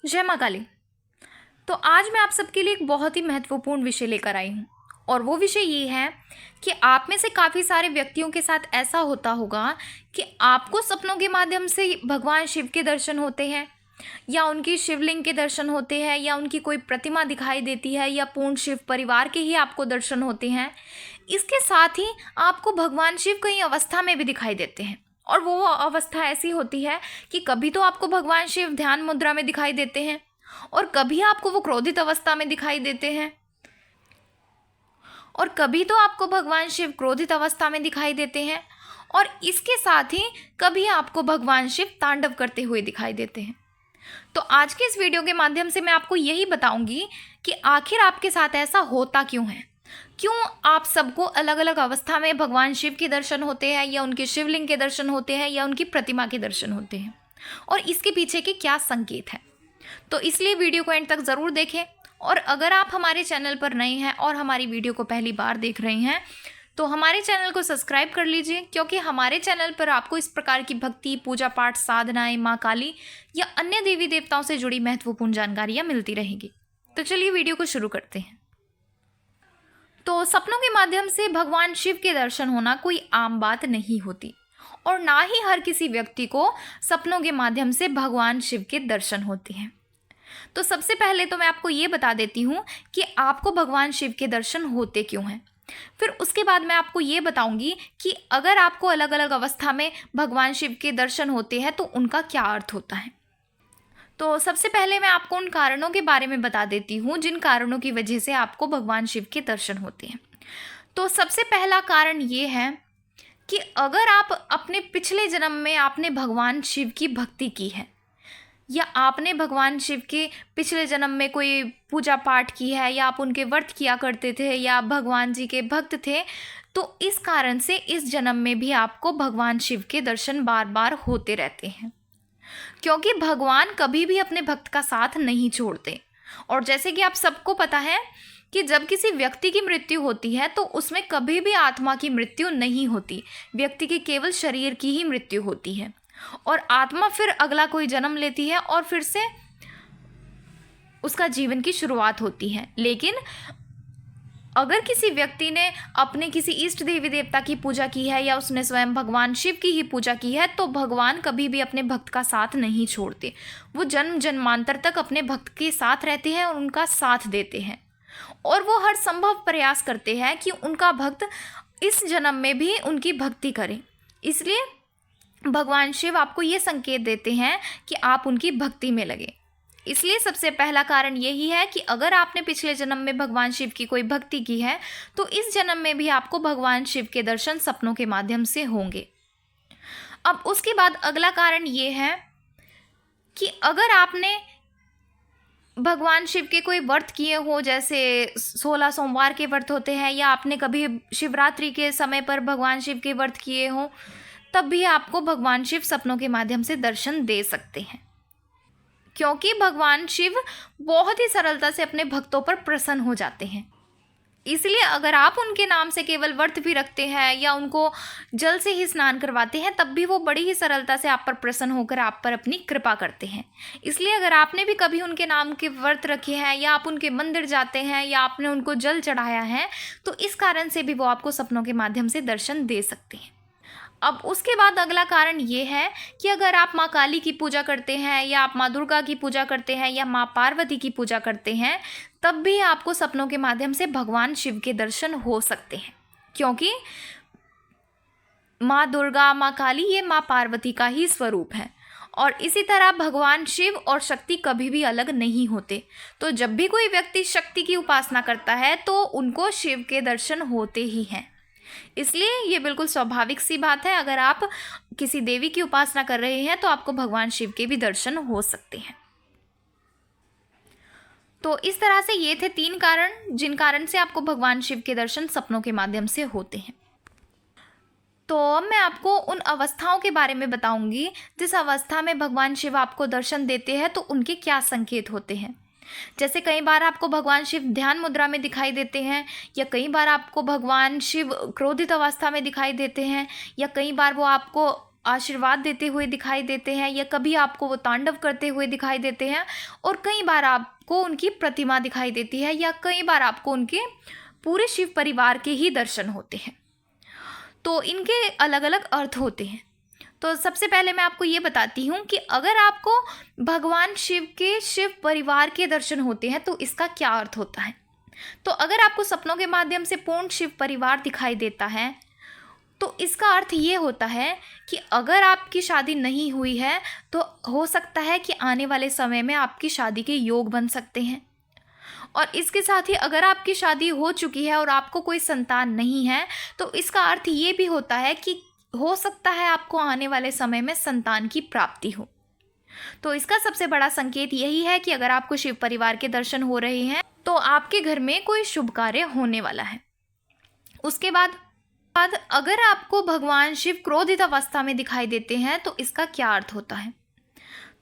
जय माँ काली। तो आज मैं आप सबके लिए एक बहुत ही महत्वपूर्ण विषय लेकर आई हूँ और वो विषय ये है कि आप में से काफ़ी सारे व्यक्तियों के साथ ऐसा होता होगा कि आपको सपनों के माध्यम से भगवान शिव के दर्शन होते हैं या उनकी शिवलिंग के दर्शन होते हैं या उनकी कोई प्रतिमा दिखाई देती है या पूर्ण शिव परिवार के ही आपको दर्शन होते हैं। इसके साथ ही आपको भगवान शिव कई अवस्था में भी दिखाई देते हैं और वो अवस्था ऐसी होती है कि कभी तो आपको भगवान शिव ध्यान मुद्रा में दिखाई देते हैं और कभी आपको वो क्रोधित अवस्था में दिखाई देते हैं और कभी तो आपको भगवान शिव क्रोधित अवस्था में दिखाई देते हैं और इसके साथ ही कभी आपको भगवान शिव तांडव करते हुए दिखाई देते हैं। तो आज के इस वीडियो के माध्यम से मैं आपको यही बताऊंगी कि आखिर आपके साथ ऐसा होता क्यों है, क्यों आप सबको अलग अलग अवस्था में भगवान शिव के दर्शन होते हैं या उनके शिवलिंग के दर्शन होते हैं या उनकी प्रतिमा के दर्शन होते हैं और इसके पीछे के क्या संकेत हैं। तो इसलिए वीडियो को एंड तक ज़रूर देखें और अगर आप हमारे चैनल पर नए हैं और हमारी वीडियो को पहली बार देख रहे हैं तो हमारे चैनल को सब्सक्राइब कर लीजिए, क्योंकि हमारे चैनल पर आपको इस प्रकार की भक्ति, पूजा पाठ, साधनाएं, माँ काली या अन्य देवी देवताओं से जुड़ी महत्वपूर्ण जानकारियाँ मिलती रहेंगी। तो चलिए वीडियो को शुरू करते हैं। तो सपनों के माध्यम से भगवान शिव के दर्शन होना कोई आम बात नहीं होती और ना ही हर किसी व्यक्ति को सपनों के माध्यम से भगवान शिव के दर्शन होते हैं। तो सबसे पहले तो मैं आपको ये बता देती हूँ कि आपको भगवान शिव के दर्शन होते क्यों हैं। फिर उसके बाद मैं आपको ये बताऊंगी कि अगर आपको अलग अलग अवस्था में भगवान शिव के दर्शन होते हैं तो उनका क्या अर्थ होता है। तो सबसे पहले मैं आपको उन कारणों के बारे में बता देती हूँ जिन कारणों की वजह से आपको भगवान शिव के दर्शन होते हैं। तो सबसे पहला कारण ये है कि अगर आप अपने पिछले जन्म में आपने भगवान शिव की भक्ति की है या आपने भगवान शिव के पिछले जन्म में कोई पूजा पाठ की है या आप उनके व्रत किया करते थे या आप भगवान जी के भक्त थे, तो इस कारण से इस जन्म में भी आपको भगवान शिव के दर्शन बार बार होते रहते हैं, क्योंकि भगवान कभी भी अपने भक्त का साथ नहीं छोड़ते। और जैसे कि आप सबको पता है कि जब किसी व्यक्ति की मृत्यु होती है तो उसमें कभी भी आत्मा की मृत्यु नहीं होती, व्यक्ति के केवल शरीर की ही मृत्यु होती है और आत्मा फिर अगला कोई जन्म लेती है और फिर से उसका जीवन की शुरुआत होती है। लेकिन अगर किसी व्यक्ति ने अपने किसी इष्ट देवी देवता की पूजा की है या उसने स्वयं भगवान शिव की ही पूजा की है तो भगवान कभी भी अपने भक्त का साथ नहीं छोड़ते। वो जन्म जन्मांतर तक अपने भक्त के साथ रहते हैं और उनका साथ देते हैं और वो हर संभव प्रयास करते हैं कि उनका भक्त इस जन्म में भी उनकी भक्ति करे। इसलिए भगवान शिव आपको ये संकेत देते हैं कि आप उनकी भक्ति में लगे। इसलिए सबसे पहला कारण यही है कि अगर आपने पिछले जन्म में भगवान शिव की कोई भक्ति की है तो इस जन्म में भी आपको भगवान शिव के दर्शन सपनों के माध्यम से होंगे। अब उसके बाद अगला कारण ये है कि अगर आपने भगवान शिव के कोई व्रत किए हो, जैसे 16 सोमवार के व्रत होते हैं या आपने कभी शिवरात्रि के समय पर भगवान शिव के व्रत किए हो, तब भी आपको भगवान शिव सपनों के माध्यम से दर्शन दे सकते हैं, क्योंकि भगवान शिव बहुत ही सरलता से अपने भक्तों पर प्रसन्न हो जाते हैं। इसलिए अगर आप उनके नाम से केवल व्रत भी रखते हैं या उनको जल से ही स्नान करवाते हैं तब भी वो बड़ी ही सरलता से आप पर प्रसन्न होकर आप पर अपनी कृपा करते हैं। इसलिए अगर आपने भी कभी उनके नाम के व्रत रखे हैं या आप उनके मंदिर जाते हैं या आपने उनको जल चढ़ाया है तो इस कारण से भी वो आपको सपनों के माध्यम से दर्शन दे सकते हैं। अब उसके बाद अगला कारण ये है कि अगर आप माँ काली की पूजा करते हैं या आप माँ दुर्गा की पूजा करते हैं या माँ पार्वती की पूजा करते हैं तब भी आपको सपनों के माध्यम से भगवान शिव के दर्शन हो सकते हैं, क्योंकि माँ दुर्गा, माँ काली ये माँ पार्वती का ही स्वरूप है और इसी तरह भगवान शिव और शक्ति कभी भी अलग नहीं होते। तो जब भी कोई व्यक्ति शक्ति की उपासना करता है तो उनको शिव के दर्शन होते ही हैं। इसलिए ये बिल्कुल स्वाभाविक सी बात है, अगर आप किसी देवी की उपासना कर रहे हैं तो आपको भगवान शिव के भी दर्शन हो सकते हैं। तो इस तरह से ये थे 3 कारण जिन कारण से आपको भगवान शिव के दर्शन सपनों के माध्यम से होते हैं। तो अब मैं आपको उन अवस्थाओं के बारे में बताऊंगी जिस अवस्था में भगवान शिव आपको दर्शन देते हैं तो उनके क्या संकेत होते हैं। जैसे कई बार आपको भगवान शिव ध्यान मुद्रा में दिखाई देते हैं या कई बार आपको भगवान शिव क्रोधित अवस्था में दिखाई देते हैं या कई बार वो आपको आशीर्वाद देते हुए दिखाई देते हैं, या कभी आपको वो तांडव करते हुए दिखाई देते हैं, और कई बार आपको उनकी प्रतिमा दिखाई देती है, या कई बार आपको उनके पूरे शिव परिवार के ही दर्शन होते हैं। तो इनके अलग अलग अर्थ होते हैं। तो सबसे पहले मैं आपको ये बताती हूँ कि अगर आपको भगवान शिव के शिव परिवार के दर्शन होते हैं तो इसका क्या अर्थ होता है। तो अगर आपको सपनों के माध्यम से पूर्ण शिव परिवार दिखाई देता है तो इसका अर्थ ये होता है कि अगर आपकी शादी नहीं हुई है तो हो सकता है कि आने वाले समय में आपकी शादी के योग बन सकते हैं। और इसके साथ ही अगर आपकी शादी हो चुकी है और आपको कोई संतान नहीं है तो इसका अर्थ ये भी होता है कि हो सकता है आपको आने वाले समय में संतान की प्राप्ति हो। तो इसका सबसे बड़ा संकेत यही है कि अगर आपको शिव परिवार के दर्शन हो रहे हैं तो आपके घर में कोई शुभ कार्य होने वाला है। उसके बाद अगर आपको भगवान शिव क्रोधित अवस्था में दिखाई देते हैं तो इसका क्या अर्थ होता है।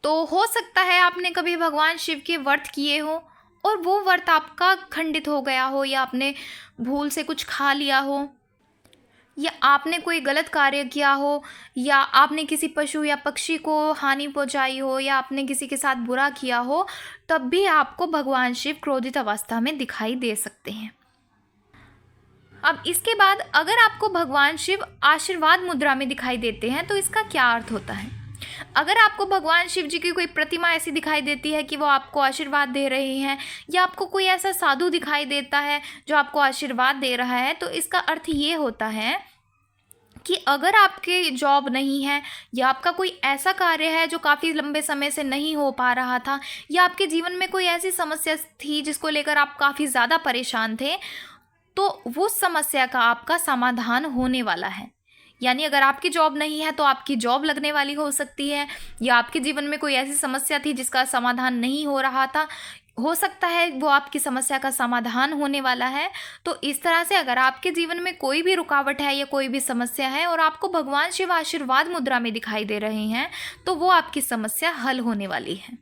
तो हो सकता है आपने कभी भगवान शिव के व्रत किए हो और वो व्रत आपका खंडित हो गया हो, या आपने भूल से कुछ खा लिया हो, या आपने कोई गलत कार्य किया हो, या आपने किसी पशु या पक्षी को हानि पहुंचाई हो, या आपने किसी के साथ बुरा किया हो, तब भी आपको भगवान शिव क्रोधित अवस्था में दिखाई दे सकते हैं। अब इसके बाद अगर आपको भगवान शिव आशीर्वाद मुद्रा में दिखाई देते हैं तो इसका क्या अर्थ होता है। अगर आपको भगवान शिव जी की कोई प्रतिमा ऐसी दिखाई देती है कि वो आपको आशीर्वाद दे रहे हैं, या आपको कोई ऐसा साधु दिखाई देता है जो आपको आशीर्वाद दे रहा है, तो इसका अर्थ ये होता है कि अगर आपके जॉब नहीं है, या आपका कोई ऐसा कार्य है जो काफ़ी लंबे समय से नहीं हो पा रहा था, या आपके जीवन में कोई ऐसी समस्या थी जिसको लेकर आप काफ़ी ज़्यादा परेशान थे, तो वो समस्या का आपका समाधान होने वाला है। यानी अगर आपकी जॉब नहीं है तो आपकी जॉब लगने वाली हो सकती है, या आपके जीवन में कोई ऐसी समस्या थी जिसका समाधान नहीं हो रहा था, हो सकता है वो आपकी समस्या का समाधान होने वाला है। तो इस तरह से अगर आपके जीवन में कोई भी रुकावट है या कोई भी समस्या है और आपको भगवान शिव आशीर्वाद मुद्रा में दिखाई दे रहे हैं तो वो आपकी समस्या हल होने वाली है।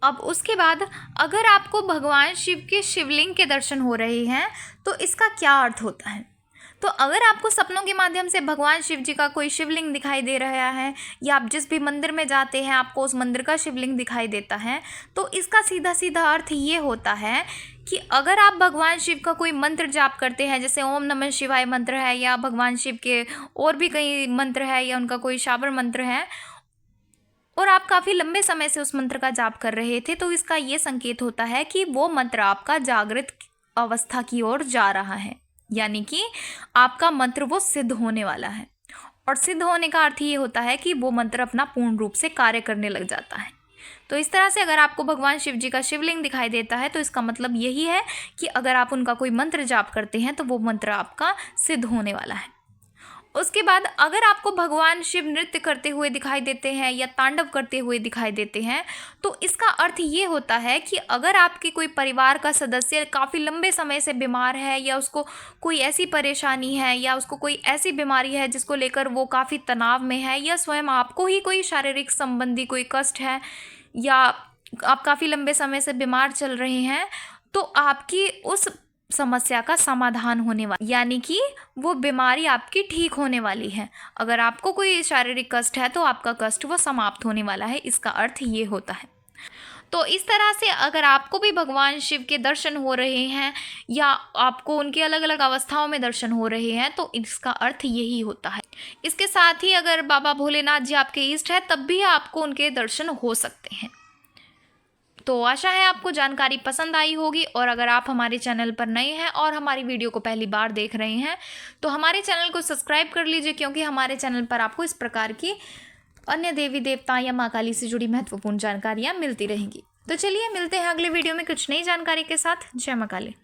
अब उसके बाद अगर आपको भगवान शिव के शिवलिंग के दर्शन हो रहे हैं तो इसका क्या अर्थ होता है। तो अगर आपको सपनों के माध्यम से भगवान शिव जी का कोई शिवलिंग दिखाई दे रहा है, या आप जिस भी मंदिर में जाते हैं आपको उस मंदिर का शिवलिंग दिखाई देता है, तो इसका सीधा सीधा अर्थ ये होता है कि अगर आप भगवान शिव का कोई मंत्र जाप करते हैं, जैसे ओम नमः शिवाय मंत्र है, या भगवान शिव के और भी कई मंत्र है, या उनका कोई शाबर मंत्र है, और आप काफ़ी लंबे समय से उस मंत्र का जाप कर रहे थे, तो इसका ये संकेत होता है कि वो मंत्र आपका जागृत अवस्था की ओर जा रहा है, यानी कि आपका मंत्र वो सिद्ध होने वाला है। और सिद्ध होने का अर्थ ये होता है कि वो मंत्र अपना पूर्ण रूप से कार्य करने लग जाता है। तो इस तरह से अगर आपको भगवान शिव जी का शिवलिंग दिखाई देता है तो इसका मतलब यही है कि अगर आप उनका कोई मंत्र जाप करते हैं तो वो मंत्र आपका सिद्ध होने वाला है। उसके बाद अगर आपको भगवान शिव नृत्य करते हुए दिखाई देते हैं या तांडव करते हुए दिखाई देते हैं तो इसका अर्थ ये होता है कि अगर आपके कोई परिवार का सदस्य काफ़ी लंबे समय से बीमार है, या उसको कोई ऐसी परेशानी है, या उसको कोई ऐसी बीमारी है जिसको लेकर वो काफ़ी तनाव में है, या स्वयं आपको ही कोई शारीरिक संबंधी कोई कष्ट है, या आप काफ़ी लंबे समय से बीमार चल रहे हैं, तो आपकी उस समस्या का समाधान होने वाला, यानी कि वो बीमारी आपकी ठीक होने वाली है। अगर आपको कोई शारीरिक कष्ट है तो आपका कष्ट वो समाप्त होने वाला है, इसका अर्थ ये होता है। तो इस तरह से अगर आपको भी भगवान शिव के दर्शन हो रहे हैं या आपको उनके अलग अलग अवस्थाओं में दर्शन हो रहे हैं तो इसका अर्थ यही होता है। इसके साथ ही अगर बाबा भोलेनाथ जी आपके इष्ट है तब भी आपको उनके दर्शन हो सकते हैं। तो आशा है आपको जानकारी पसंद आई होगी, और अगर आप हमारे चैनल पर नए हैं और हमारी वीडियो को पहली बार देख रहे हैं तो हमारे चैनल को सब्सक्राइब कर लीजिए, क्योंकि हमारे चैनल पर आपको इस प्रकार की अन्य देवी देवता या माँ काली से जुड़ी महत्वपूर्ण जानकारियाँ मिलती रहेंगी। तो चलिए मिलते हैं अगले वीडियो में कुछ नई जानकारी के साथ। जय माँ काली।